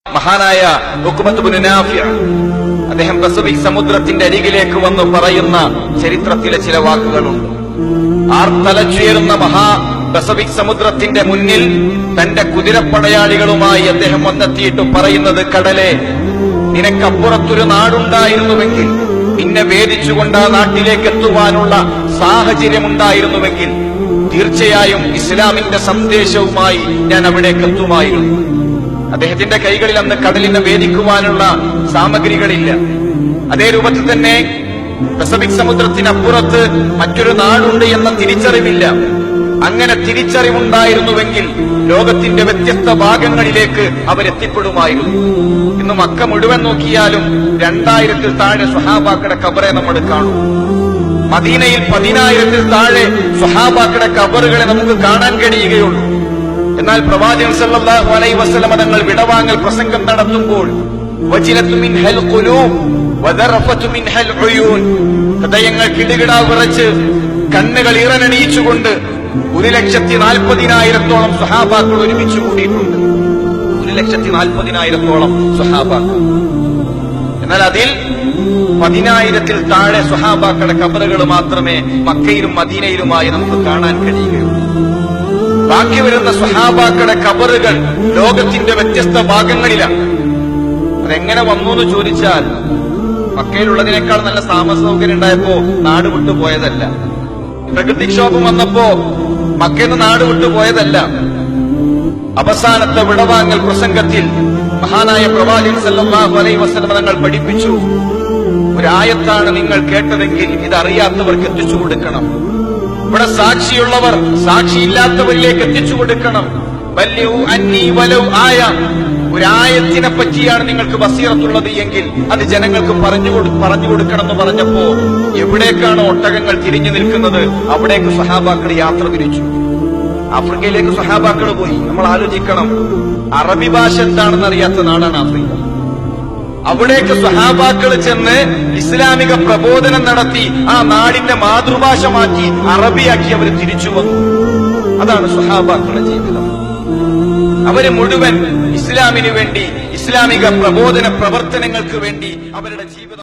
മഹാനായ ഉഖ്ബത്ത് ഇബ്നു നാഫിഅ അദ്ദേഹം പസഫിക് സമുദ്രത്തിന്റെ അരികിലേക്ക് വന്ന് പറയുന്ന ചരിത്രത്തിലെ ചില വാക്കുകളുണ്ട്. ആർത്തലച്ചുയരുന്ന പസഫിക് സമുദ്രത്തിന്റെ മുന്നിൽ തന്റെ കുതിരപ്പടയാളികളുമായി അദ്ദേഹം വന്നെത്തിയിട്ട് പറയുന്നത്, കടലെ, നിനക്കപ്പുറത്തൊരു നാടുണ്ടായിരുന്നുവെങ്കിൽ, നിന്നെ ഭേദിച്ചുകൊണ്ട് ആ നാട്ടിലേക്ക് എത്തുവാനുള്ള സാഹചര്യമുണ്ടായിരുന്നുവെങ്കിൽ തീർച്ചയായും ഇസ്ലാമിന്റെ സന്ദേശവുമായി ഞാൻ അവിടേക്ക് എത്തുമായിരുന്നു. അദ്ദേഹത്തിന്റെ കൈകളിൽ അന്ന് കടലിനെ ഭേദിക്കുവാനുള്ള സാമഗ്രികളില്ല. അതേ രൂപത്തിൽ തന്നെ പസഫിക് സമുദ്രത്തിനപ്പുറത്ത് മറ്റൊരു നാടുണ്ട് എന്ന തിരിച്ചറിവില്ല. അങ്ങനെ തിരിച്ചറിവുണ്ടായിരുന്നുവെങ്കിൽ ലോകത്തിന്റെ വ്യത്യസ്ത ഭാഗങ്ങളിലേക്ക് അവരെത്തിപ്പെടുമായിരുന്നു. ഇന്ന് മക്ക മുഴുവൻ നോക്കിയാലും 2000-ൽ താഴെ സ്വഹാബാക്കളുടെ ഖബറെ നമ്മൾ കാണും. മദീനയിൽ 10,000-ൽ താഴെ സ്വഹാബാക്കളുടെ ഖബറുകളെ നമുക്ക് കാണാൻ കഴിയുകയുള്ളൂ. എന്നാൽ പ്രവാചകൻ സല്ലല്ലാഹു അലൈഹി വസല്ലം തങ്ങൾ വിടവാങ്ങൽ പ്രസംഗം നടത്തുമ്പോൾ വജിലത്തു മിൻഹൽ ഖുലൂബ് വദറഫത്തു മിൻഹൽ ഉയൂൻ, ഹൃദയങ്ങൾ കിടുകിടാ വിറച്ച് കണ്ണുകൾ ഇറനണിയിച്ചുകൊണ്ട് 1,40,000-ഓളം സ്വഹാബാക്കൾ ഒരുമിച്ച് കൂടിയിട്ടുണ്ട്. 1,40,000-ഓളം സ്വഹാബാക്കൾ. എന്നാൽ അതിൽ 10,000-ൽ താഴെ സ്വഹാബാക്കളുടെ ഖബറുകൾ മാത്രമേ മക്കയിലും മദീനയിലുമായി നമുക്ക് കാണാൻ കഴിയുകയുള്ളൂ. ബാക്കി വരുന്ന സ്വഹാബാക്കളുടെ ഖബറുകൾ ലോകത്തിന്റെ വ്യത്യസ്ത ഭാഗങ്ങളിലാണ്. അതെങ്ങനെ വന്നു എന്ന് ചോദിച്ചാൽ, മക്കയിലുള്ളതിനേക്കാൾ നല്ല താമസ സൗകര്യം ഉണ്ടായപ്പോ നാട് വിട്ടുപോയതല്ല. പ്രകൃതിക്ഷോഭം വന്നപ്പോ മക്കയിൽ നിന്ന് നാട് വിട്ടുപോയതല്ല. അവസാനത്തെ വിടവാങ്ങൽ പ്രസംഗത്തിൽ മഹാനായ പ്രവാചകൻ സല്ലല്ലാഹു അലൈഹി വസല്ലം തങ്ങൾ പഠിപ്പിച്ചു, ഒരായത്താണ് നിങ്ങൾ കേട്ടതെങ്കിൽ ഇതറിയാത്തവർക്ക് എത്തിച്ചു കൊടുക്കണം. ഇവിടെ സാക്ഷിയുള്ളവർ സാക്ഷിയില്ലാത്തവരിലേക്ക് എത്തിച്ചു കൊടുക്കണം. ബല്ലിഉ അന്നി വലൗ ആയ, ഒരായത്തിനെ പറ്റിയാണ് നിങ്ങൾക്ക് ബസീറത്തുള്ളത് എങ്കിൽ അത് ജനങ്ങൾക്ക് പറഞ്ഞു കൊടുക്കണം എന്ന് പറഞ്ഞപ്പോ എവിടേക്കാണ് ഒട്ടകങ്ങൾ തിരിഞ്ഞു നിൽക്കുന്നത് അവിടേക്ക് സ്വഹാബാക്കൾ യാത്ര തിരിച്ചു. ആഫ്രിക്കയിലേക്ക് സ്വഹാബാക്കൾ പോയി. നമ്മൾ ആലോചിക്കണം, അറബി ഭാഷ എന്താണെന്ന് അറിയാത്ത നാടാണ് ആഫ്രിക്ക. അവിടേക്ക് സ്വഹാബാക്കൾ ചെന്ന് ഇസ്ലാമിക പ്രബോധനം നടത്തി ആ നാടിന്റെ മാതൃഭാഷ മാറ്റി അറബിയാക്കി അവർ തിരിച്ചു വന്നു. അതാണ് സ്വഹാബാക്കളുടെ ജീവിതം. അവര് മുഴുവൻ ഇസ്ലാമിന് വേണ്ടി, ഇസ്ലാമിക പ്രബോധന പ്രവർത്തനങ്ങൾക്ക് വേണ്ടി അവരുടെ ജീവിതം